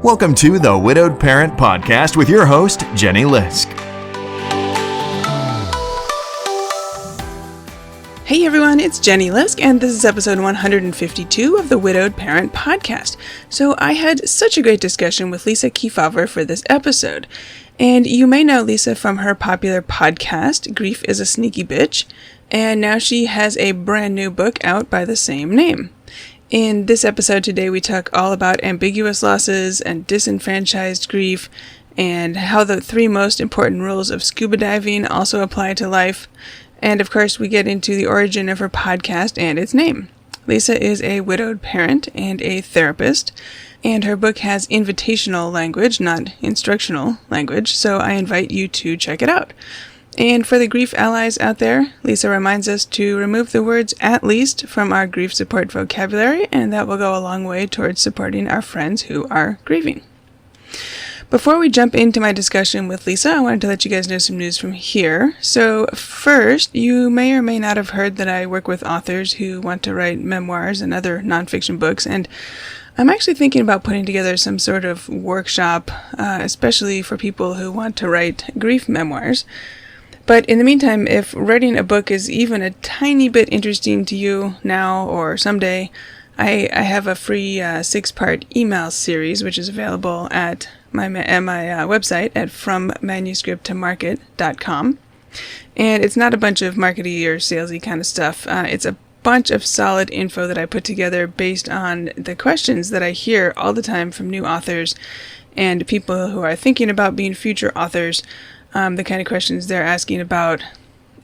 Welcome to the Widowed Parent Podcast with your host, Jenny Lisk. Hey everyone, it's Jenny Lisk, and this is episode 152 of the Widowed Parent Podcast. So I had such a great discussion with Lisa Keefauver for this episode. And you may know Lisa from her popular podcast, Grief is a Sneaky Bitch, and now she has a brand new book out by the same name. In this episode today, we talk all about ambiguous losses and disenfranchised grief, and how the three most important rules of scuba diving also apply to life. And of course, we get into the origin of her podcast and its name. Lisa is a widowed parent and a therapist, and her book has invitational language, not instructional language, so I invite you to check it out. And for the grief allies out there, Lisa reminds us to remove the words "at least" from our grief support vocabulary, and that will go a long way towards supporting our friends who are grieving. Before we jump into my discussion with Lisa, I wanted to let you guys know some news from here. So first, you may or may not have heard that I work with authors who want to write memoirs and other nonfiction books, and I'm actually thinking about putting together some sort of workshop, especially for people who want to write grief memoirs. But in the meantime, if writing a book is even a tiny bit interesting to you now or someday, I have a free 6-part email series, which is available at my website at frommanuscripttomarket.com. And it's not a bunch of markety or salesy kind of stuff. It's a bunch of solid info that I put together based on the questions that I hear all the time from new authors and people who are thinking about being future authors. The kind of questions they're asking about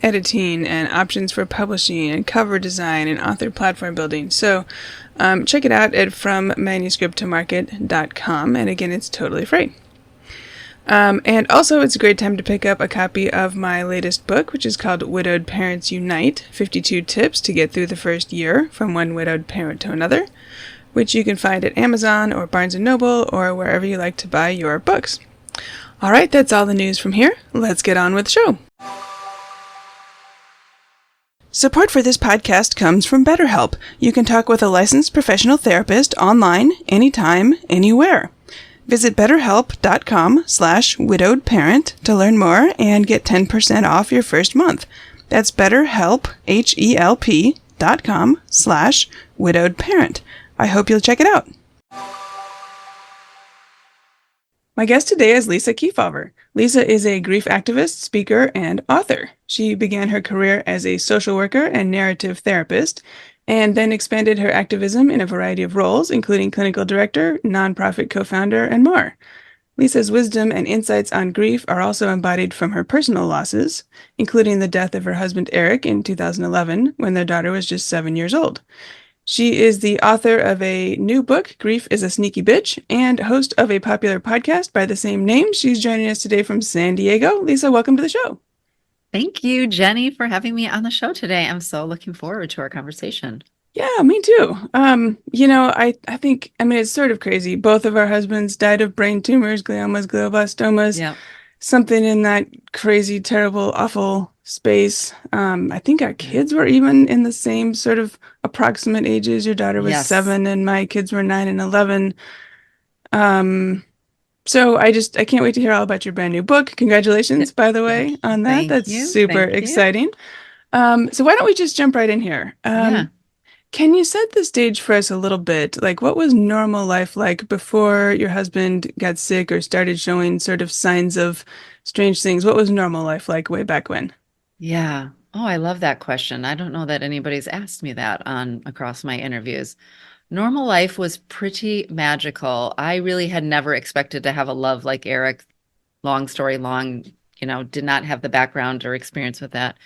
editing and options for publishing and cover design and author platform building. So check it out at frommanuscripttomarket.com. And again, it's totally free. And also, it's a great time to pick up a copy of my latest book, which is called Widowed Parents Unite, 52 Tips to Get Through the First Year from One Widowed Parent to Another, which you can find at Amazon or Barnes & Noble or wherever you like to buy your books. All right, that's all the news from here. Let's get on with the show. Support for this podcast comes from BetterHelp. You can talk with a licensed professional therapist online, anytime, anywhere. Visit betterhelp.com/widowedparent to learn more and get 10% off your first month. That's BetterHelp, HELP.com/widowedparent. I hope you'll check it out. My guest today is Lisa Keefauver. Lisa is a grief activist, speaker, and author. She began her career as a social worker and narrative therapist, and then expanded her activism in a variety of roles, including clinical director, nonprofit co-founder, and more. Lisa's wisdom and insights on grief are also embodied from her personal losses, including the death of her husband Eric in 2011, when their daughter was just 7 years old. She is the author of a new book, Grief is a Sneaky Bitch, and host of a popular podcast by the same name. She's joining us today from San Diego. Lisa, welcome to the show. Thank you, Jenny, for having me on the show today. I'm so looking forward to our conversation. Yeah, me too. I think it's sort of crazy. Both of our husbands died of brain tumors, gliomas, glioblastomas. Yeah. Something in that crazy, terrible, awful space. I think our kids were even in the same sort of approximate ages. Your daughter was 7 and my kids were 9 and 11. So I can't wait to hear all about your brand new book. Congratulations, by the way, on that. Thank That's you. super exciting. So why don't we just jump right in here? Can you set the stage for us a little bit? Like, what was normal life like before your husband got sick or started showing sort of signs of strange things? What was normal life like way back when? Yeah. Oh, I love that question. I don't know that anybody's asked me that across my interviews. Normal life was pretty magical. I really had never expected to have a love like Eric. Long story long, did not have the background or experience with that.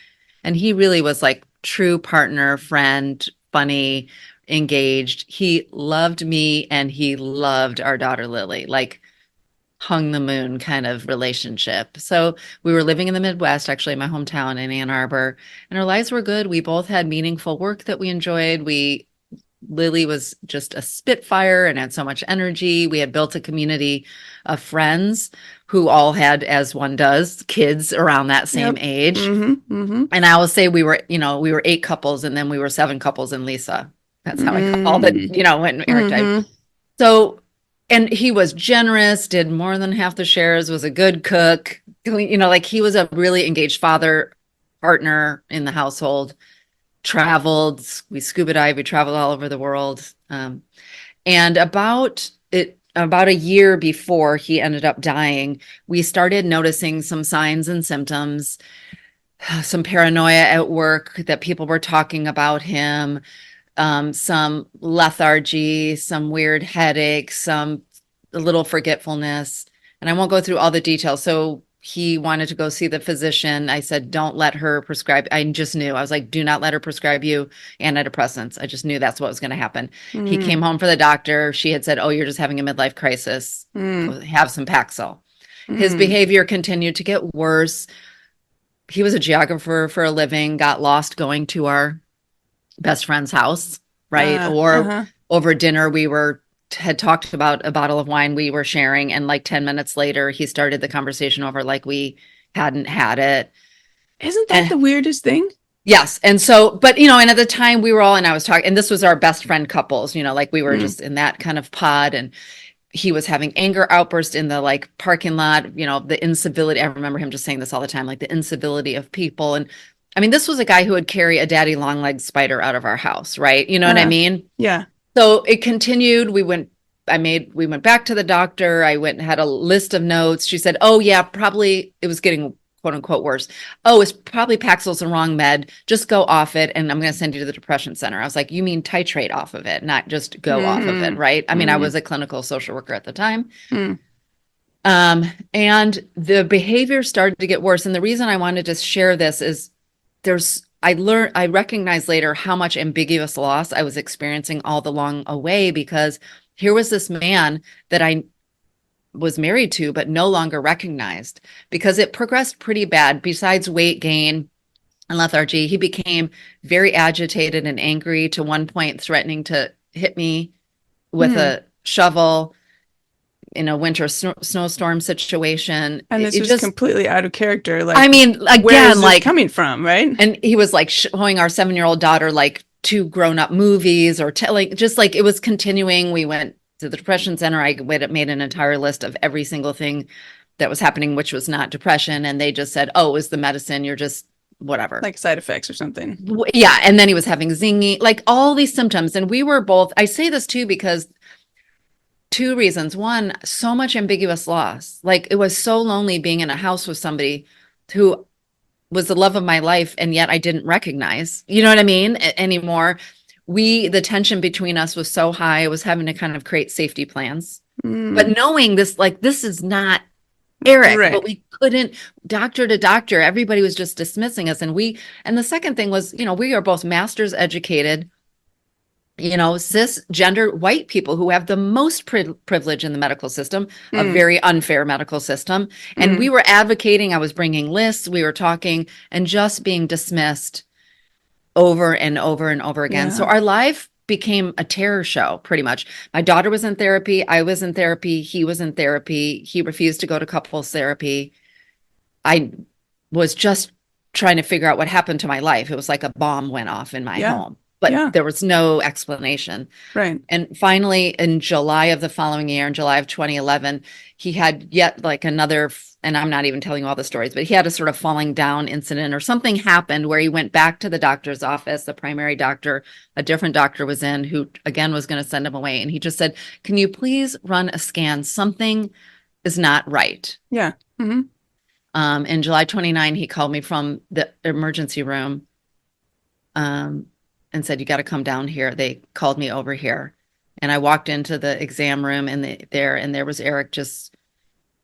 And he really was like true partner, friend, funny, engaged. He loved me and he loved our daughter Lily, like hung the moon kind of relationship. So we were living in the Midwest, actually my hometown in Ann Arbor, and our lives were good. We both had meaningful work that we enjoyed. Lily was just a spitfire and had so much energy. We had built a community of friends who all had, as one does, kids around that same age. Mm-hmm, mm-hmm. And I will say we were 8 couples and then we were 7 couples in Lisa. That's how I called it, when Eric died. So And he was generous, did more than half the shares, was a good cook. Like he was a really engaged father, partner in the household, traveled, we scuba dive, we traveled all over the world. And about a year before he ended up dying, we started noticing some signs and symptoms, some paranoia at work that people were talking about him, some lethargy, some weird headaches, a little forgetfulness. And I won't go through all the details. So he wanted to go see the physician. I said, don't let her prescribe. I just knew. I was like, do not let her prescribe you antidepressants. I just knew that's what was going to happen. He came home for the doctor. She had said, oh, you're just having a midlife crisis. Have some Paxil. His behavior continued to get worse. He was a geographer for a living, got lost going to our best friend's house, right? Over dinner, had talked about a bottle of wine we were sharing, and like 10 minutes later, he started the conversation over like we hadn't had it. Isn't that the weirdest thing? Yes. And so, but, and at the time we were all, and I was talking, and this was our best friend couples, like we were just in that kind of pod, and he was having anger outbursts in the like parking lot, the incivility. I remember him just saying this all the time, like the incivility of people. And I mean, this was a guy who would carry a daddy long legged spider out of our house, right? You know what I mean? Yeah. So it continued. We went back to the doctor. I went and had a list of notes. She said, oh yeah, probably it was getting quote unquote worse. Oh, it's probably Paxil's the wrong med. Just go off it. And I'm going to send you to the depression center. I was like, you mean titrate off of it, not just go off of it. Right. I mean, I was a clinical social worker at the time. And the behavior started to get worse. And the reason I wanted to share this is I recognized later how much ambiguous loss I was experiencing all the long way, because here was this man that I was married to, but no longer recognized, because it progressed pretty bad. Besides weight gain and lethargy, he became very agitated and angry, to one point threatening to hit me with a shovel in a winter snowstorm situation. And this was completely out of character. Like, I mean, again, where is this coming from, right? And he was like showing our 7-year-old daughter like 2 grown-up movies, or just like it was continuing. We went to the depression center. I made an entire list of every single thing that was happening, which was not depression. And they just said, oh, it was the medicine. You're just whatever. Like side effects or something. Yeah. And then he was having zingy, like all these symptoms. And we were both, I say this too, because 2 reasons. One, so much ambiguous loss. Like it was so lonely being in a house with somebody who was the love of my life, and yet I didn't recognize, you know what I mean, anymore. The tension between us was so high. I was having to kind of create safety plans. But knowing this, like, this is not Eric, right. But we couldn't, doctor to doctor, everybody was just dismissing us. And the second thing was, we are both master's educated, cisgender white people who have the most privilege in the medical system, a very unfair medical system. And we were advocating, I was bringing lists, we were talking, and just being dismissed over and over and over again. Yeah. So our life became a terror show, pretty much. My daughter was in therapy. I was in therapy. He was in therapy. He refused to go to couples therapy. I was just trying to figure out what happened to my life. It was like a bomb went off in my home. But there was no explanation. Right. And finally, in July of the following year, in July of 2011, he had yet like another, and I'm not even telling you all the stories, but he had a sort of falling down incident, or something happened where he went back to the doctor's office, the primary doctor, a different doctor was in, who again was going to send him away. And he just said, can you please run a scan? Something is not right. Yeah. Mm-hmm. In July 29, he called me from the emergency room. And said, you got to come down here. They called me over here. And I walked into the exam room, and there was Eric, just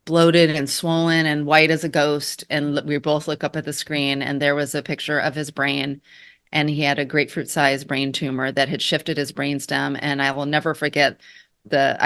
bloated and swollen and white as a ghost. And we both look up at the screen, and there was a picture of his brain. And he had a grapefruit-sized brain tumor that had shifted his brainstem. And I will never forget the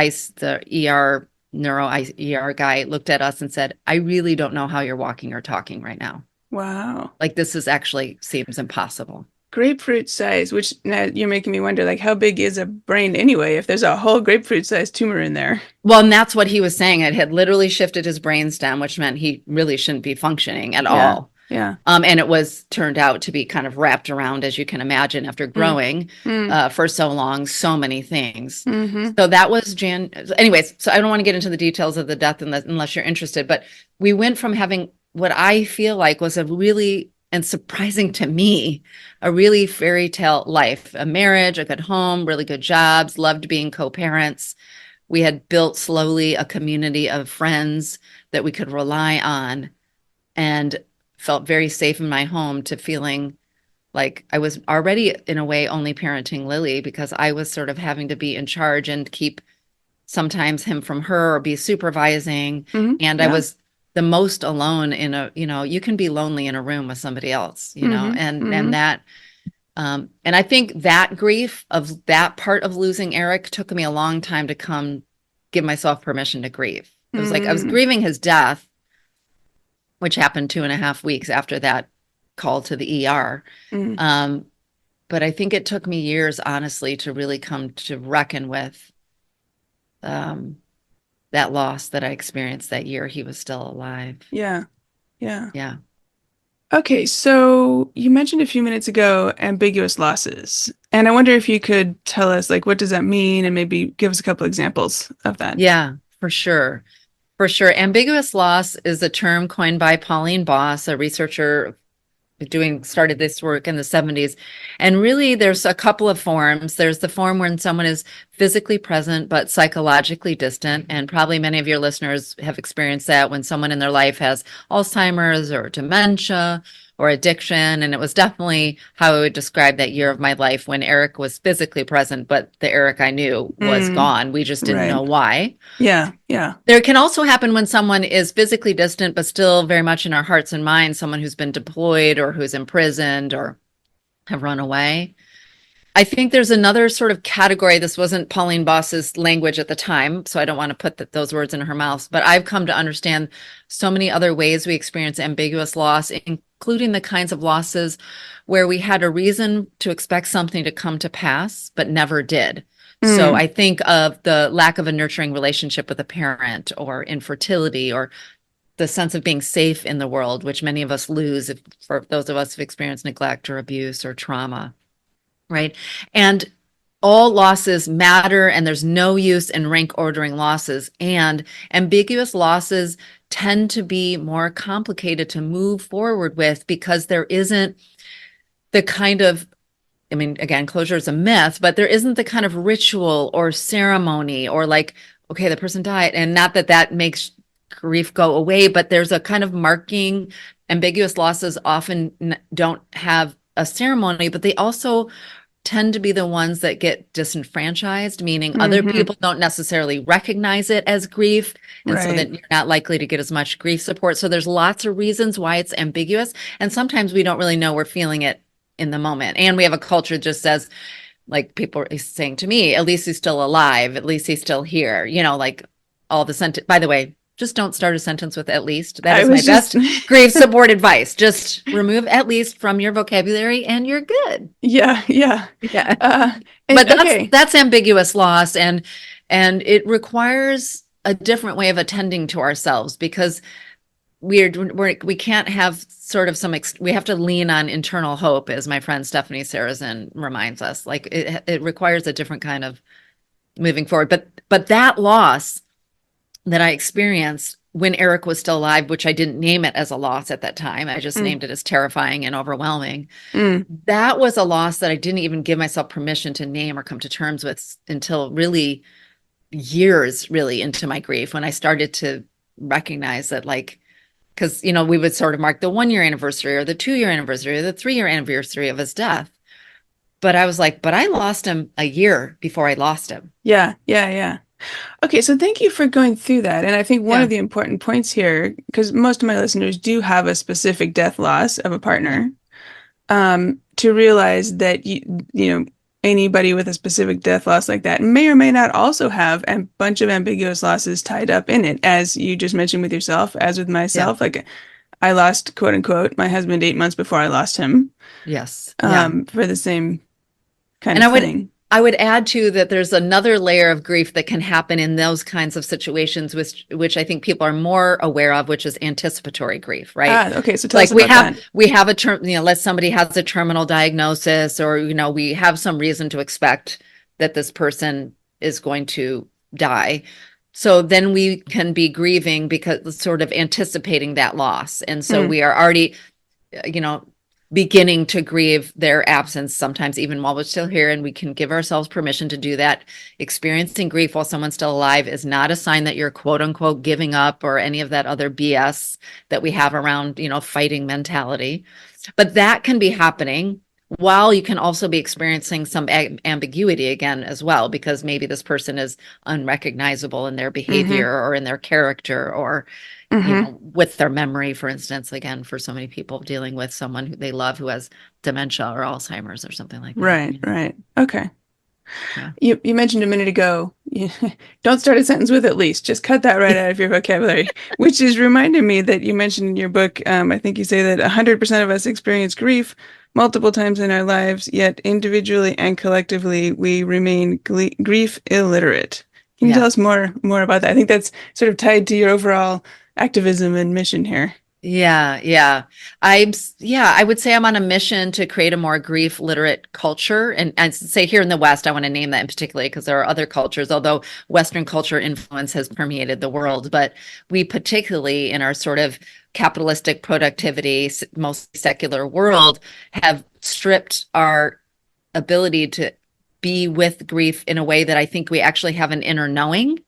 ER guy looked at us and said, I really don't know how you're walking or talking right now. Wow. Like, this is actually seems impossible. Grapefruit size, which now you're making me wonder, like, how big is a brain anyway, if there's a whole grapefruit sized tumor in there? Well, and that's what he was saying. It had literally shifted his brainstem, which meant he really shouldn't be functioning at all. Yeah. And it was turned out to be kind of wrapped around, as you can imagine, after growing for so long, so many things. Mm-hmm. So that was anyways, so I don't want to get into the details of the death unless you're interested, but we went from having what I feel like was a really, and surprising to me, a really fairy tale life, a marriage, a good home, really good jobs, loved being co-parents. We had built slowly a community of friends that we could rely on, and felt very safe in my home, to feeling like I was already in a way only parenting Lily, because I was sort of having to be in charge and keep sometimes him from her or be supervising. Mm-hmm. And I was the most alone in you can be lonely in a room with somebody else, and that, and I think that grief of that part of losing Eric took me a long time to give myself permission to grieve. It was like I was grieving his death, which happened 2.5 weeks after that call to the ER. But I think it took me years, honestly, to really come to reckon with that loss that I experienced that year he was still alive. Yeah. Yeah. Yeah. Okay, so you mentioned a few minutes ago ambiguous losses, and I wonder if you could tell us, like, what does that mean, and maybe give us a couple examples of that. Yeah, for sure. For sure. Ambiguous loss is a term coined by Pauline Boss, a researcher started this work in the 70s. And really, there's a couple of forms. There's the form when someone is physically present but psychologically distant. And probably many of your listeners have experienced that when someone in their life has Alzheimer's or dementia or addiction. And it was definitely how I would describe that year of my life, when Eric was physically present, but the Eric I knew was gone. We just didn't know why. Yeah, yeah. There can also happen when someone is physically distant, but still very much in our hearts and minds, someone who's been deployed or who's imprisoned or have run away. I think there's another sort of category. This wasn't Pauline Boss's language at the time, so I don't want to put those words in her mouth, but I've come to understand so many other ways we experience ambiguous loss, including the kinds of losses where we had a reason to expect something to come to pass, but never did. So I think of the lack of a nurturing relationship with a parent, or infertility, or the sense of being safe in the world, which many of us lose for those of us who've experienced neglect or abuse or trauma. Right. And all losses matter, and there's no use in rank ordering losses. And ambiguous losses tend to be more complicated to move forward with, because there isn't the kind of, I mean, again, closure is a myth, but there isn't the kind of ritual or ceremony or like, okay, the person died. And not that that makes grief go away, but there's a kind of marking. Ambiguous losses often don't have a ceremony, but they also tend to be the ones that get disenfranchised, meaning other people don't necessarily recognize it as grief. And so that you're not likely to get as much grief support. So there's lots of reasons why it's ambiguous. And sometimes we don't really know we're feeling it in the moment. And we have a culture that just says, like, people are saying to me, at least he's still alive. At least he's still here. Like all the sentence, by the way, just don't start a sentence with "at least." That is my best grief support advice. Just remove "at least" from your vocabulary and you're good. Yeah. But that's ambiguous loss, and it requires a different way of attending to ourselves, because we can't have sort of we have to lean on internal hope, as my friend Stephanie Sarrazin reminds us. Like it requires a different kind of moving forward. But that loss that I experienced when Eric was still alive, which I didn't name it as a loss at that time, I just named it as terrifying and overwhelming. That was a loss that I didn't even give myself permission to name or come to terms with until really years really into my grief, when I started to recognize that, like, because we would sort of mark the 1-year anniversary or the 2-year anniversary or the 3-year anniversary of his death. But I was like, but I lost him a year before I lost him. Yeah. Okay, so thank you for going through that. And I think one of the important points here, because most of my listeners do have a specific death loss of a partner, to realize that anybody with a specific death loss like that may or may not also have a bunch of ambiguous losses tied up in it, as you just mentioned with yourself, as with myself. Like, I lost, quote unquote, my husband 8 months before I lost him. Yes. For the same kind of thing. I would add too that there's another layer of grief that can happen in those kinds of situations, which I think people are more aware of, which is anticipatory grief, right? Okay. So tell Like us about that. we have a term, let's somebody has a terminal diagnosis, or we have some reason to expect that this person is going to die. So then we can be grieving because sort of anticipating that loss. And so we are already, you know, beginning to grieve their absence, sometimes even while we're still here, and we can give ourselves permission to do that. Experiencing grief while someone's still alive is not a sign that you're quote unquote giving up or any of that other BS that we have around, fighting mentality. But that can be happening while you can also be experiencing some ambiguity again as well, because maybe this person is unrecognizable in their behavior or in their character, or with their memory, for instance, again, for so many people dealing with someone who they love who has dementia or Alzheimer's or something like that. Right. Okay. Yeah. You mentioned a minute ago, don't start a sentence with at least, just cut that right out of your vocabulary, which is reminding me that you mentioned in your book, I think you say that 100% of us experience grief multiple times in our lives, yet individually and collectively, we remain grief illiterate. Can you tell us more about that? I think that's sort of tied to your overall activism and mission here. Yeah. I would say I'm on a mission to create a more grief literate culture. And I'd say here in the West, I want to name that in particular because there are other cultures, although Western culture influence has permeated the world. But we particularly in our sort of capitalistic productivity, mostly secular world, have stripped our ability to be with grief in a way that I think we actually have an inner knowing.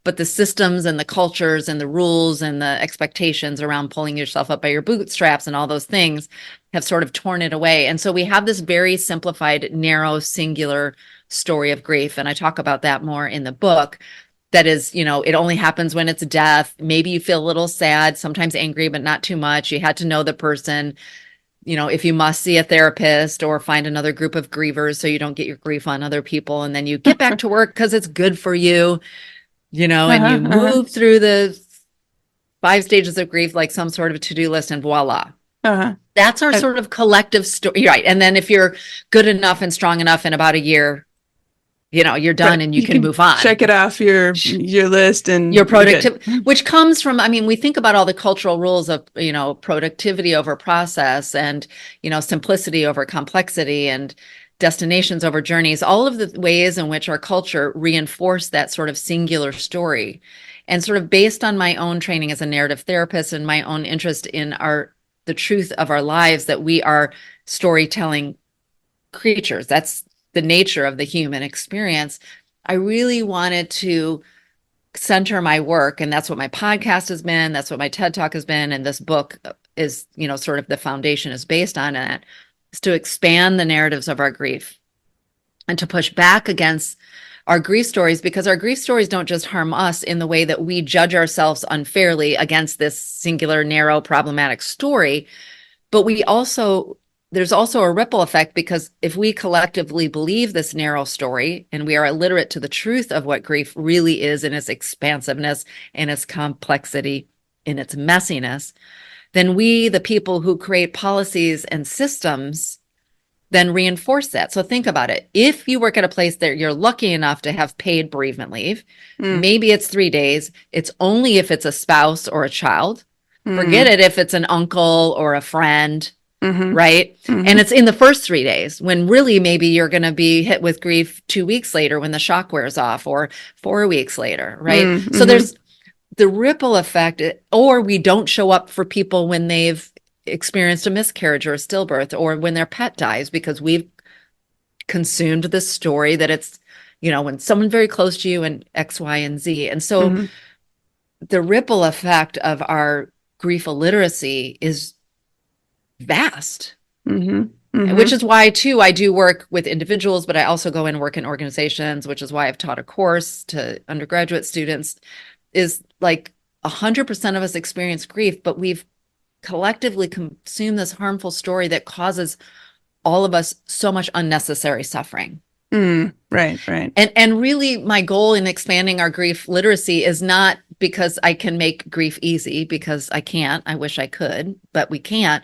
But the systems and the cultures and the rules and the expectations around pulling yourself up by your bootstraps and all those things have sort of torn it away. And so we have this very simplified, narrow, singular story of grief. And I talk about that more in the book. That is, it only happens when it's death. Maybe you feel a little sad, sometimes angry, but not too much. You had to know the person. If you must see a therapist or find another group of grievers so you don't get your grief on other people. And then you get back to work because it's good for you. And you move through the 5 stages of grief like some sort of to-do list, and voila. That's our sort of collective story, right? And then if you're good enough and strong enough in about a year, you're done and you can move on. Check it off your list and your productivity, which comes from, we think about all the cultural rules of, productivity over process and, simplicity over complexity and destinations over journeys, all of the ways in which our culture reinforce that sort of singular story. And sort of based on my own training as a narrative therapist and my own interest in the truth of our lives, that we are storytelling creatures. That's the nature of the human experience. I really wanted to center my work, and that's what my podcast has been, that's what my TED Talk has been, and this book is, sort of the foundation is based on it, is to expand the narratives of our grief and to push back against our grief stories, because our grief stories don't just harm us in the way that we judge ourselves unfairly against this singular, narrow, problematic story, but there's also a ripple effect, because if we collectively believe this narrow story and we are illiterate to the truth of what grief really is in its expansiveness, in its complexity, in its messiness, then we, the people who create policies and systems, then reinforce that. So think about it. If you work at a place that you're lucky enough to have paid bereavement leave, maybe it's 3 days. It's only if it's a spouse or a child. Forget it if it's an uncle or a friend, right? And it's in the first 3 days when really maybe you're going to be hit with grief 2 weeks later when the shock wears off, or 4 weeks later, right? So there's the ripple effect, or we don't show up for people when they've experienced a miscarriage or a stillbirth, or when their pet dies, because we've consumed the story that it's, when someone very close to you and X, Y, and Z. And so the ripple effect of our grief illiteracy is vast. Which is why, too, I do work with individuals, but I also go and work in organizations, which is why I've taught a course to undergraduate students, is like 100% of us experience grief, but we've collectively consumed this harmful story that causes all of us so much unnecessary suffering. Right. And really, my goal in expanding our grief literacy is not because I can make grief easy, because I can't. I wish I could, but we can't.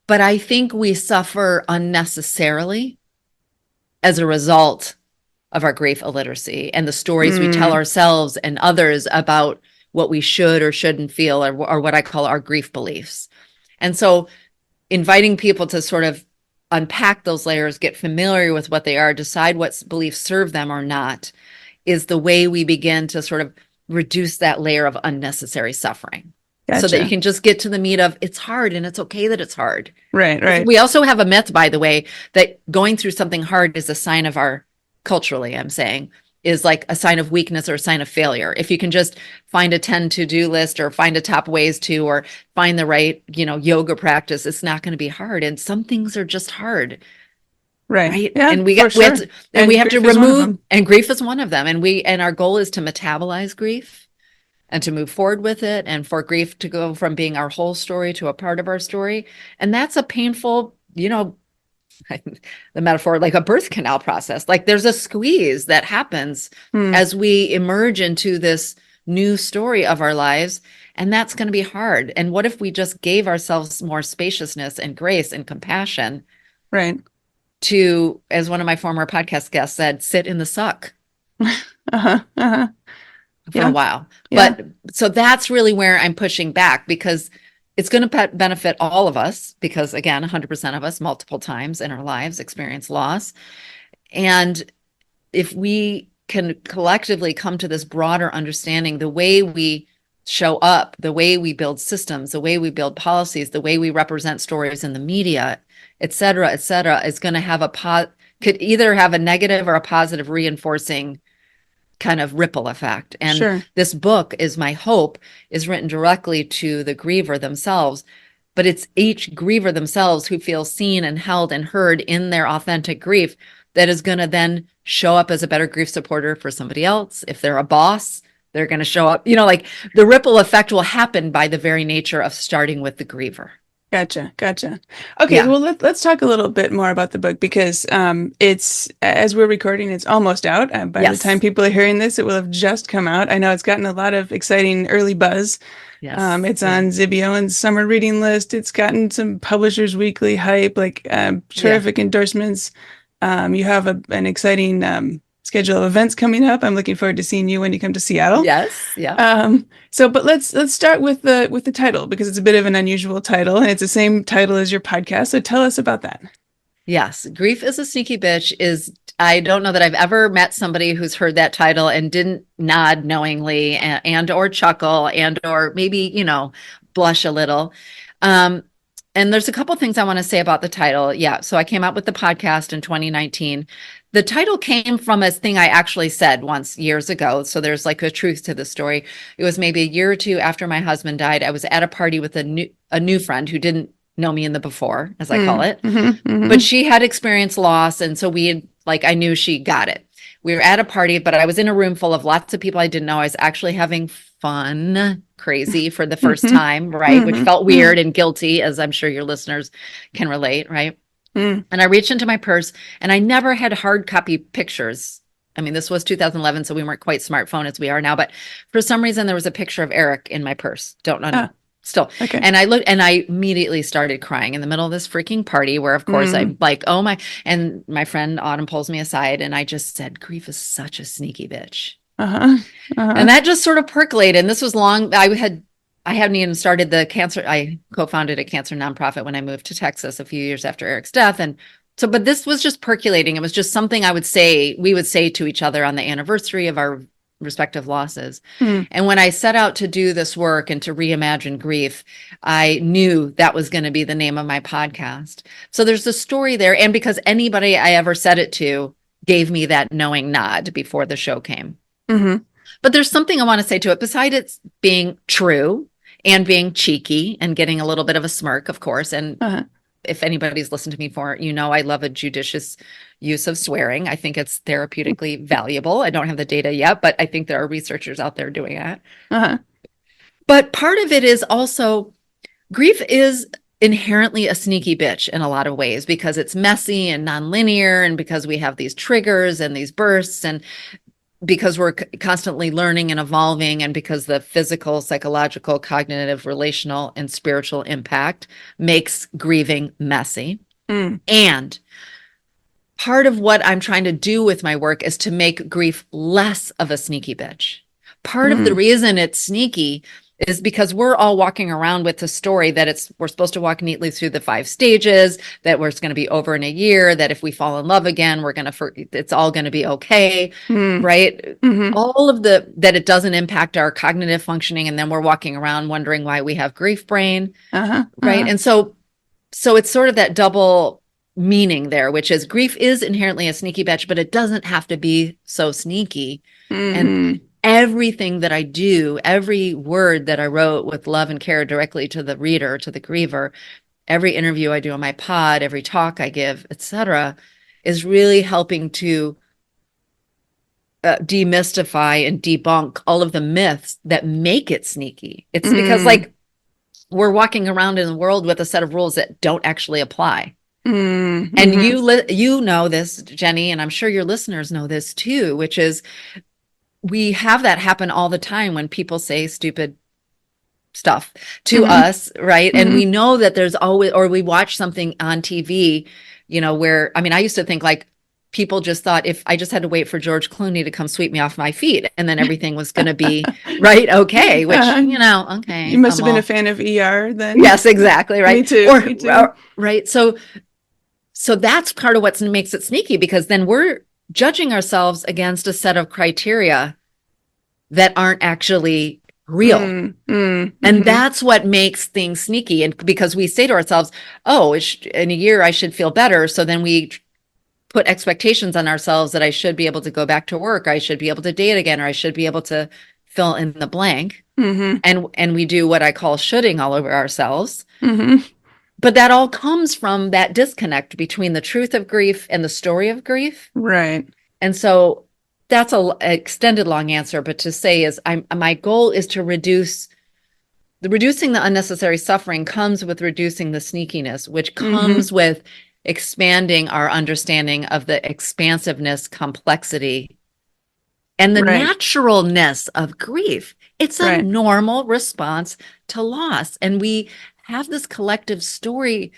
But I think we suffer unnecessarily as a result of our grief illiteracy and the stories we tell ourselves and others about what we should or shouldn't feel, or what I call our grief beliefs. And so inviting people to sort of unpack those layers, get familiar with what they are, decide what beliefs serve them or not, is the way we begin to sort of reduce that layer of unnecessary suffering. Gotcha. So that you can just get to the meat of it's hard and it's okay that it's hard. Right. We also have a myth, by the way, that going through something hard is a sign of culturally, I'm saying, is like a sign of weakness or a sign of failure. If you can just find a 10 to-do list or find a top ways to, or find the right, yoga practice, it's not going to be hard. And some things are just hard. Right. Yeah, and we have to remove, and grief is one of them. And our goal is to metabolize grief and to move forward with it, and for grief to go from being our whole story to a part of our story. And that's a painful, the metaphor, like a birth canal process. Like there's a squeeze that happens as we emerge into this new story of our lives. And that's going to be hard. And what if we just gave ourselves more spaciousness and grace and compassion? Right. To, as one of my former podcast guests said, sit in the suck for a while. Yeah. But so that's really where I'm pushing back, because it's going to benefit all of us, because again, 100% of us multiple times in our lives experience loss. And if we can collectively come to this broader understanding, the way we show up, the way we build systems, the way we build policies, the way we represent stories in the media, et cetera, is going to have could either have a negative or a positive reinforcing kind of ripple effect. And This book, is my hope, is written directly to the griever themselves, but it's each griever themselves who feels seen and held and heard in their authentic grief that is going to then show up as a better grief supporter for somebody else. If they're a boss, they're going to show up, like the ripple effect will happen by the very nature of starting with the griever. Gotcha. Okay, well, let's talk a little bit more about the book, because it's, as we're recording, it's almost out. By the time people are hearing this, it will have just come out. I know it's gotten a lot of exciting early buzz. Yes. It's on Zibio and summer reading list. It's gotten some Publishers Weekly hype, like terrific endorsements. You have an exciting schedule of events coming up. I'm looking forward to seeing you when you come to Seattle. Yes. Yeah. But let's start with the title, because it's a bit of an unusual title, and it's the same title as your podcast. So tell us about that. Yes. Grief is a Sneaky Bitch I don't know that I've ever met somebody who's heard that title and didn't nod knowingly and or chuckle and or maybe, blush a little. And there's a couple things I want to say about the title. Yeah. So I came out with the podcast in 2019. The title came from a thing I actually said once years ago. So there's like a truth to the story. It was maybe a year or two after my husband died. I was at a party with a new friend who didn't know me in the before, as I call it. But she had experienced loss. And so I knew she got it. We were at a party, but I was in a room full of lots of people I didn't know. I was actually having fun, crazy for the first time, right? Which felt weird and guilty, as I'm sure your listeners can relate, right? And I reached into my purse, and I never had hard copy pictures. I mean, this was 2011, so we weren't quite smartphone as we are now, but for some reason there was a picture of Eric in my purse. Don't know. Still. Okay. And I looked, and I immediately started crying in the middle of this freaking party where, of course, I'm like, oh my, and my friend Autumn pulls me aside, and I just said, grief is such a sneaky bitch. And that just sort of percolated. And this was long. I hadn't even started the cancer. I co-founded a cancer nonprofit when I moved to Texas a few years after Eric's death. And so, but this was just percolating. It was just something we would say to each other on the anniversary of our respective losses. And when I set out to do this work and to reimagine grief, I knew that was going to be the name of my podcast. So there's the story there. And because anybody I ever said it to gave me that knowing nod before the show came. But there's something I want to say to it, besides it being true and being cheeky and getting a little bit of a smirk, of course. And if anybody's listened to me for, I love a judicious use of swearing. I think it's therapeutically valuable. I don't have the data yet, but I think there are researchers out there doing that. But part of it is also grief is inherently a sneaky bitch in a lot of ways, because it's messy and nonlinear, and because we have these triggers and these bursts, and because we're constantly learning and evolving, and because the physical, psychological, cognitive, relational, and spiritual impact makes grieving messy. And part of what I'm trying to do with my work is to make grief less of a sneaky bitch. Part of the reason it's sneaky is because we're all walking around with the story that we're supposed to walk neatly through the 5 stages, that it's going to be over in a year, that if we fall in love again, it's all going to be okay, right? All of that it doesn't impact our cognitive functioning, and then we're walking around wondering why we have grief brain, right? And so it's sort of that double meaning there, which is grief is inherently a sneaky bitch, but it doesn't have to be so sneaky. And everything that I do, every word that I wrote with love and care directly to the reader, to the griever, every interview I do on my pod, every talk I give, etc., is really helping to demystify and debunk all of the myths that make it sneaky. It's because we're walking around in the world with a set of rules that don't actually apply. And you know this, Jenny, and I'm sure your listeners know this too, which is we have that happen all the time when people say stupid stuff to us, right? And we know that there's always, or we watch something on TV, where, I used to think like people just thought if I just had to wait for George Clooney to come sweep me off my feet and then everything was going to be right. Okay. Which, okay. You must have been a fan of ER then. Yes, exactly. Right. Me too. Right. So that's part of what makes it sneaky, because then we're judging ourselves against a set of criteria that aren't actually real. And that's what makes things sneaky. And because we say to ourselves, oh, in a year I should feel better. So then we put expectations on ourselves that I should be able to go back to work. I should be able to date again, or I should be able to fill in the blank. And we do what I call shoulding all over ourselves. But that all comes from that disconnect between the truth of grief and the story of grief. Right. And so that's an extended long answer, but to say is my goal is to reducing the unnecessary suffering comes with reducing the sneakiness, which comes with expanding our understanding of the expansiveness, complexity, and the naturalness of grief. It's a normal response to loss. And we have this collective story,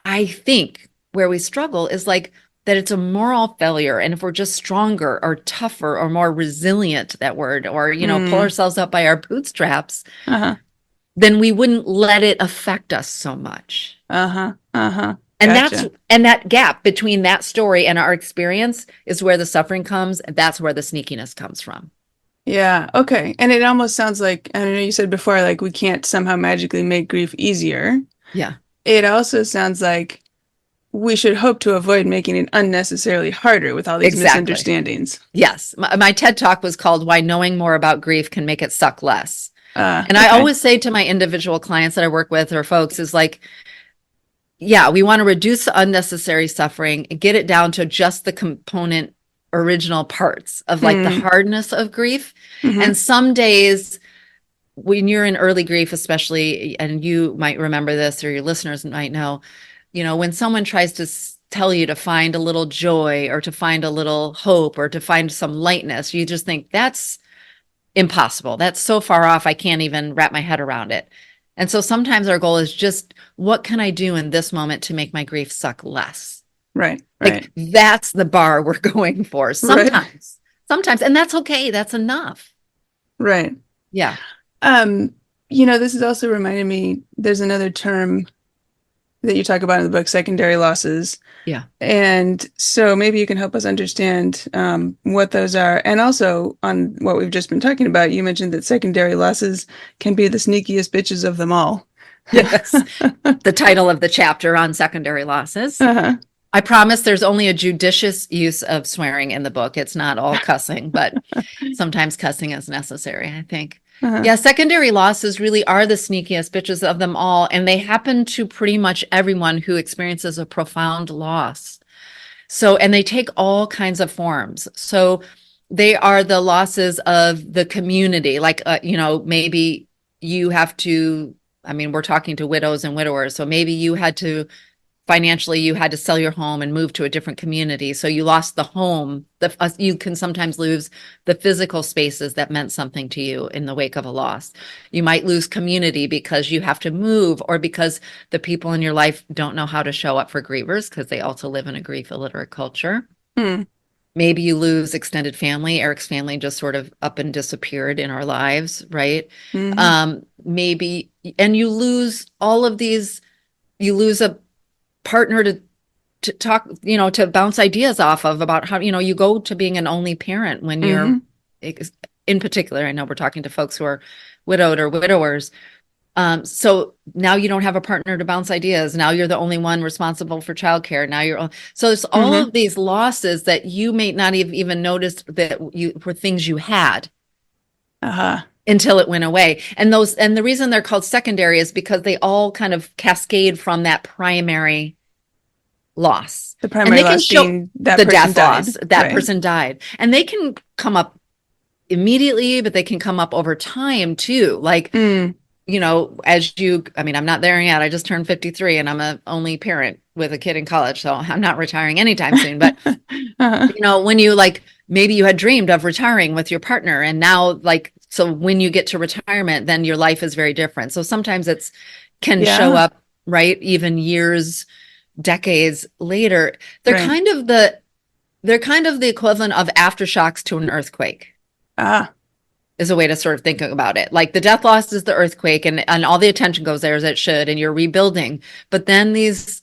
I think, where we struggle is like that it's a moral failure. And if we're just stronger or tougher or more resilient, that word, or, pull ourselves up by our bootstraps, then we wouldn't let it affect us so much. And Gotcha. that gap between that story and our experience is where the suffering comes. And that's where the sneakiness comes from. Yeah. Okay. And it almost sounds like, I know you said before, like we can't somehow magically make grief easier. Yeah. It also sounds like we should hope to avoid making it unnecessarily harder with all these misunderstandings. Yes. My TED Talk was called Why Knowing More About Grief Can Make It Suck Less. And I always say to my individual clients that I work with or folks is like, yeah, we want to reduce the unnecessary suffering and get it down to just the component original parts of like the hardness of grief. And some days when you're in early grief, especially, and you might remember this or your listeners might know, when someone tries to tell you to find a little joy or to find a little hope or to find some lightness, you just think that's impossible. That's so far off. I can't even wrap my head around it. And so sometimes our goal is just, what can I do in this moment to make my grief suck less? Right. Like that's the bar we're going for sometimes, and that's okay. That's enough. Right. Yeah. This is also reminding me, there's another term that you talk about in the book, secondary losses. Yeah. And so maybe you can help us understand what those are. And also on what we've just been talking about, you mentioned that secondary losses can be the sneakiest bitches of them all. Yes. The title of the chapter on secondary losses. I promise there's only a judicious use of swearing in the book. It's not all cussing, but sometimes cussing is necessary, I think. Yeah, secondary losses really are the sneakiest bitches of them all. And they happen to pretty much everyone who experiences a profound loss. So, and they take all kinds of forms. So they are the losses of the community. Like, maybe you have to, we're talking to widows and widowers. So maybe you had to financially you had to sell your home and move to a different community. So you lost the home. You can sometimes lose the physical spaces that meant something to you in the wake of a loss. You might lose community because you have to move, or because the people in your life don't know how to show up for grievers because they also live in a grief illiterate culture. Mm. Maybe you lose extended family. Eric's family just sort of up and disappeared in our lives, right? Mm-hmm. Maybe, and you lose all of these, you lose a partner to talk, to bounce ideas off of about how, you go to being an only parent when you're, in particular, I know we're talking to folks who are widowed or widowers. So now you don't have a partner to bounce ideas. Now you're the only one responsible for childcare. So it's all of these losses that you may not have even noticed that were things you had. Until it went away. And the reason they're called secondary is because they all kind of cascade from that primary loss. The primary loss being that the person death died. loss. That person died. And they can come up immediately, but they can come up over time too. Like, I'm not there yet. I just turned 53 and I'm an only parent with a kid in college. So I'm not retiring anytime soon. But, when you maybe you had dreamed of retiring with your partner, and now so when you get to retirement, then your life is very different. So sometimes can show up, right? Even years, decades later. They're kind of the equivalent of aftershocks to an earthquake. Is a way to sort of think about it. Like the death loss is the earthquake, and all the attention goes there as it should, and you're rebuilding. But then these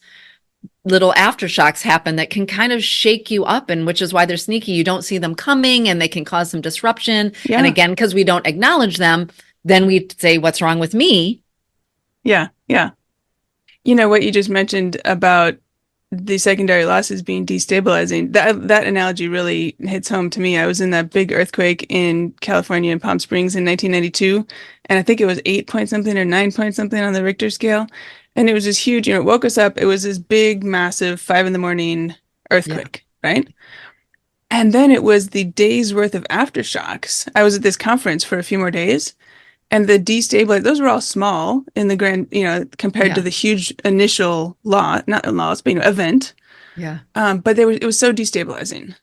little aftershocks happen that can kind of shake you up, and which is why they're sneaky. You don't see them coming, and they can cause some disruption. Yeah. And again, because we don't acknowledge them, then we say, what's wrong with me? Yeah. Yeah. What you just mentioned about the secondary losses being destabilizing, that analogy really hits home to me. I was in that big earthquake in California in Palm Springs in 1992, and I think it was 8 point something or 9 point something on the Richter scale. And it was this huge, it woke us up. It was this big, massive 5 a.m. earthquake, right? And then it was the day's worth of aftershocks. I was at this conference for a few more days, and the destabilized, those were all small in the grand, compared to the huge initial event. Yeah. But it was so destabilizing,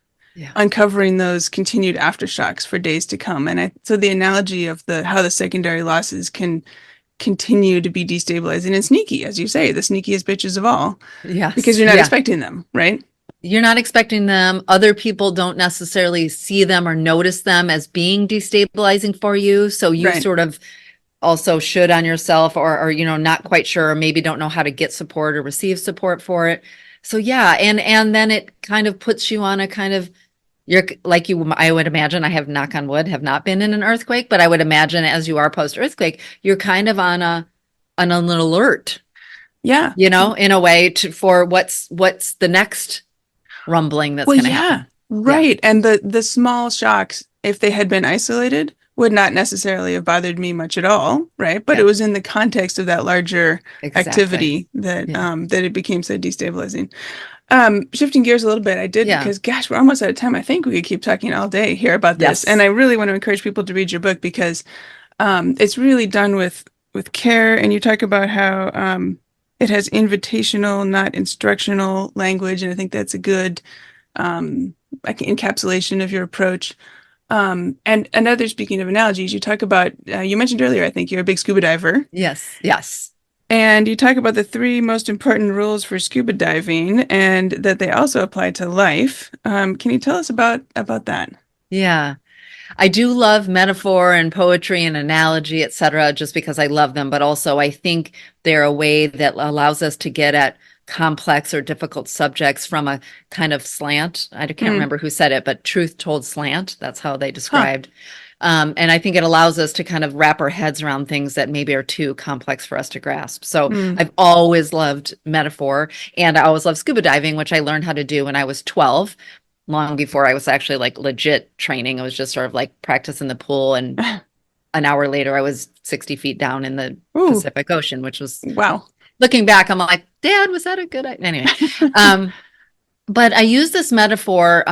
uncovering those continued aftershocks for days to come. And so the analogy of how the secondary losses can continue to be destabilizing and sneaky, as you say, the sneakiest bitches of all. Yes. Because you're not expecting them, right? You're not expecting them. Other people don't necessarily see them or notice them as being destabilizing for you. So you sort of also should on yourself, or not quite sure, or maybe don't know how to get support or receive support for it. So yeah. And then it kind of puts you on a kind of, I would imagine, I have, knock on wood, have not been in an earthquake, but I would imagine as you are post-earthquake, you're kind of on an alert. Yeah. In a way for what's the next rumbling that's going to happen. Right. Yeah. And the small shocks, if they had been isolated, would not necessarily have bothered me much at all. Right. But it was in the context of that larger activity that that it became so destabilizing. Shifting gears a little bit, I did because, gosh, we're almost out of time. I think we could keep talking all day here about this. And I really want to encourage people to read your book because it's really done with care. And you talk about how it has invitational, not instructional language. And I think that's a good encapsulation of your approach. And another, speaking of analogies, you talk about, you mentioned earlier, I think you're a big scuba diver. Yes. And you talk about the 3 most important rules for scuba diving and that they also apply to life. Can you tell us about that? Yeah. I do love metaphor and poetry and analogy, et cetera, just because I love them. But also I think they're a way that allows us to get at complex or difficult subjects from a kind of slant. I can't remember who said it, but truth told slant. That's how they described. And I think it allows us to kind of wrap our heads around things that maybe are too complex for us to grasp. So I've always loved metaphor, and I always loved scuba diving, which I learned how to do when I was 12, long before I was actually legit training. I was just sort of practice in the pool. And an hour later, I was 60 feet down in the Pacific Ocean, which was, wow. Looking back, I'm like, Dad, was that a good idea? Anyway. But I use this metaphor.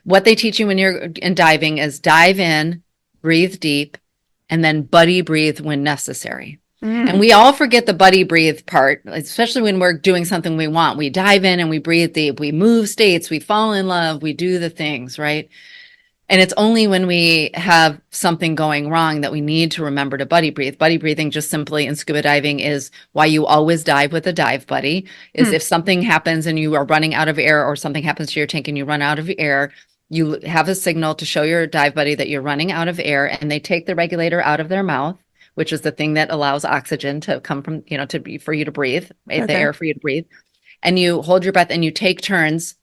What they teach you when you're in diving is dive in, breathe deep, and then buddy breathe when necessary. And we all forget the buddy breathe part, especially when we're doing something we want. We dive in and we breathe deep, we move states, we fall in love, we do the things, right? And it's only when we have something going wrong that we need to remember to buddy breathe. Buddy breathing, just simply in scuba diving, is why you always dive with a dive buddy. Is if something happens and you are running out of air, or something happens to your tank and you run out of air, you have a signal to show your dive buddy that you're running out of air, and they take the regulator out of their mouth, which is the thing that allows oxygen to come from, to be for you to breathe, the air for you to breathe. And you hold your breath and you take turns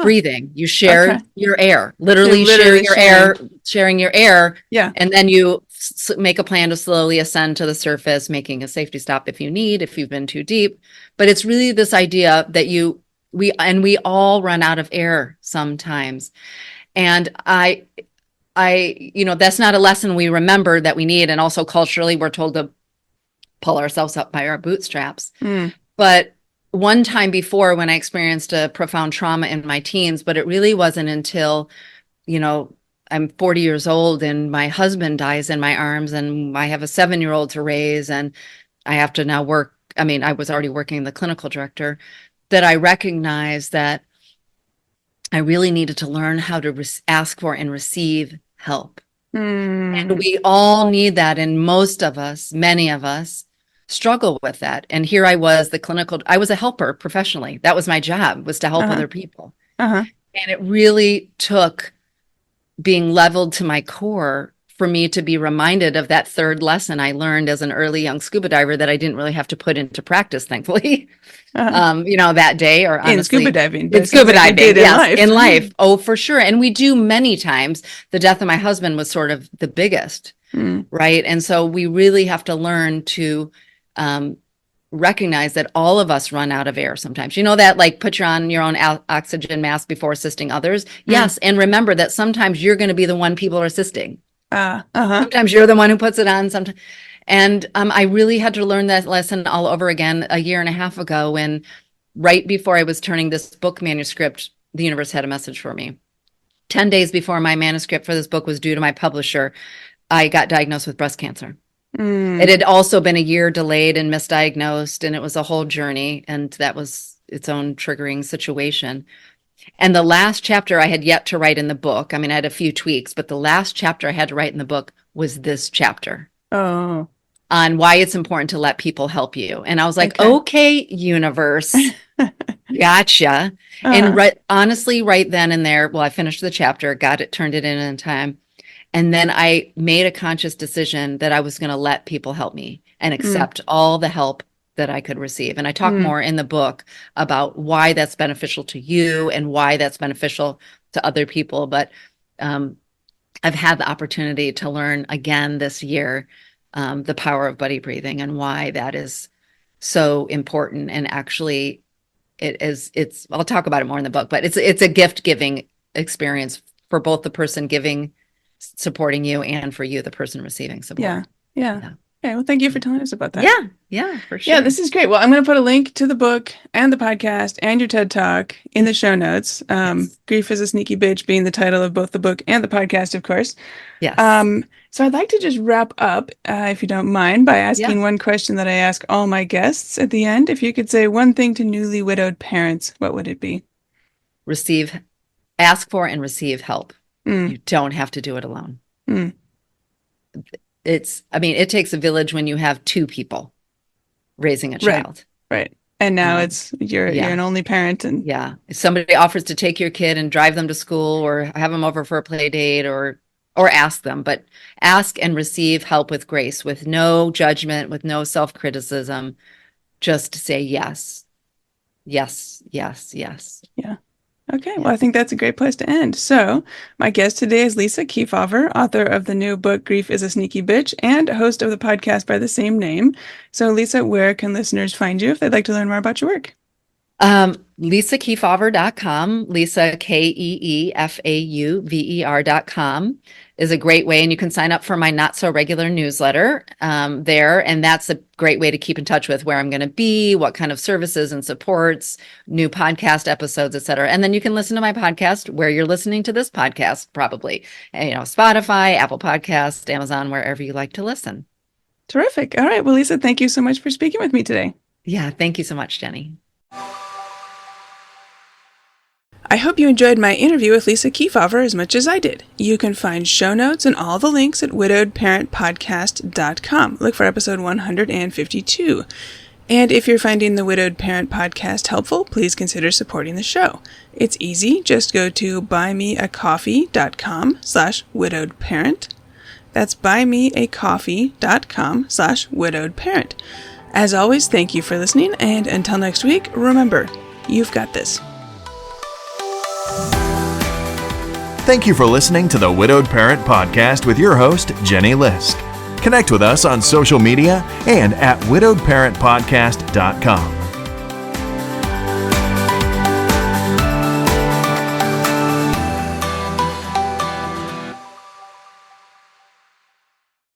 breathing. You share your air, literally sharing your air. Yeah. And then you make a plan to slowly ascend to the surface, making a safety stop if you've been too deep. But it's really this idea that we all run out of air sometimes. And I, that's not a lesson we remember that we need. And also culturally, we're told to pull ourselves up by our bootstraps. But one time before, when I experienced a profound trauma in my teens, but it really wasn't until, I'm 40 years old and my husband dies in my arms and I have a 7-year-old to raise and I have to now work. I mean, I was already working the clinical director, that I recognized that I really needed to learn how to ask for and receive help. And we all need that. And most of us, many of us, struggle with that. And here I was, I was a helper professionally. That was my job, was to help other people. And it really took being leveled to my core for me to be reminded of that third lesson I learned as an early young scuba diver that I didn't really have to put into practice, thankfully, that day, or honestly, in scuba diving, in life. Oh, for sure. And we do many times. The death of my husband was sort of the biggest, right? And so we really have to learn to recognize that all of us run out of air sometimes. That, like, put on your own oxygen mask before assisting others. Yes. And remember that sometimes you're going to be the one people are assisting. Sometimes you're the one who puts it on. Sometimes. And I really had to learn that lesson all over again a year and a half ago, when right before I was turning this book manuscript, the universe had a message for me. 10 days before my manuscript for this book was due to my publisher, I got diagnosed with breast cancer. It had also been a year delayed and misdiagnosed, and it was a whole journey, and that was its own triggering situation. And the last chapter I had yet to write in the book, I mean, I had a few tweaks, but the last chapter I had to write in the book was this chapter on why it's important to let people help you. And I was like, okay, universe, gotcha. And honestly, right then and there, I finished the chapter, turned it in time. And then I made a conscious decision that I was going to let people help me and accept all the help that I could receive. And I talk more in the book about why that's beneficial to you and why that's beneficial to other people. But I've had the opportunity to learn again this year the power of buddy breathing and why that is so important. And actually, I'll talk about it more in the book, but it's a gift giving experience for both the person giving, supporting you, and for you, the person receiving support. Yeah. Okay, well, thank you for telling us about that. Yeah, for sure. Yeah, this is great. Well, I'm going to put a link to the book and the podcast and your TED Talk in the show notes. Grief is a Sneaky Bitch being the title of both the book and the podcast, of course. Yes. So I'd like to just wrap up, if you don't mind, by asking one question that I ask all my guests at the end. If you could say one thing to newly widowed parents, what would it be? Ask for and receive help. You don't have to do it alone. It takes a village when you have two people raising a child. Right. And now you're an only parent. And if somebody offers to take your kid and drive them to school or have them over for a play date or ask them, but ask and receive help with grace, with no judgment, with no self-criticism. Just say yes. Yes, yes, yes. Yeah. Okay, well, I think that's a great place to end. So, my guest today is Lisa Keefauver, author of the new book, Grief is a Sneaky Bitch, and host of the podcast by the same name. So, Lisa, where can listeners find you if they'd like to learn more about your work? LisaKeefauver.com, Lisa, KeeFauver.com is a great way. And you can sign up for my not so regular newsletter there. And that's a great way to keep in touch with where I'm going to be, what kind of services and supports, new podcast episodes, et cetera. And then you can listen to my podcast where you're listening to this podcast, probably, Spotify, Apple Podcasts, Amazon, wherever you like to listen. Terrific. All right. Well, Lisa, thank you so much for speaking with me today. Yeah, thank you so much, Jenny. I hope you enjoyed my interview with Lisa Keefauver as much as I did. You can find show notes and all the links at widowedparentpodcast.com. Look for episode 152. And if you're finding the Widowed Parent Podcast helpful, please consider supporting the show. It's easy. Just go to buymeacoffee.com/widowedparent. That's buymeacoffee.com/widowedparent. As always, thank you for listening, and until next week, remember, you've got this. Thank you for listening to the Widowed Parent Podcast with your host, Jenny Lisk. Connect with us on social media and at widowedparentpodcast.com.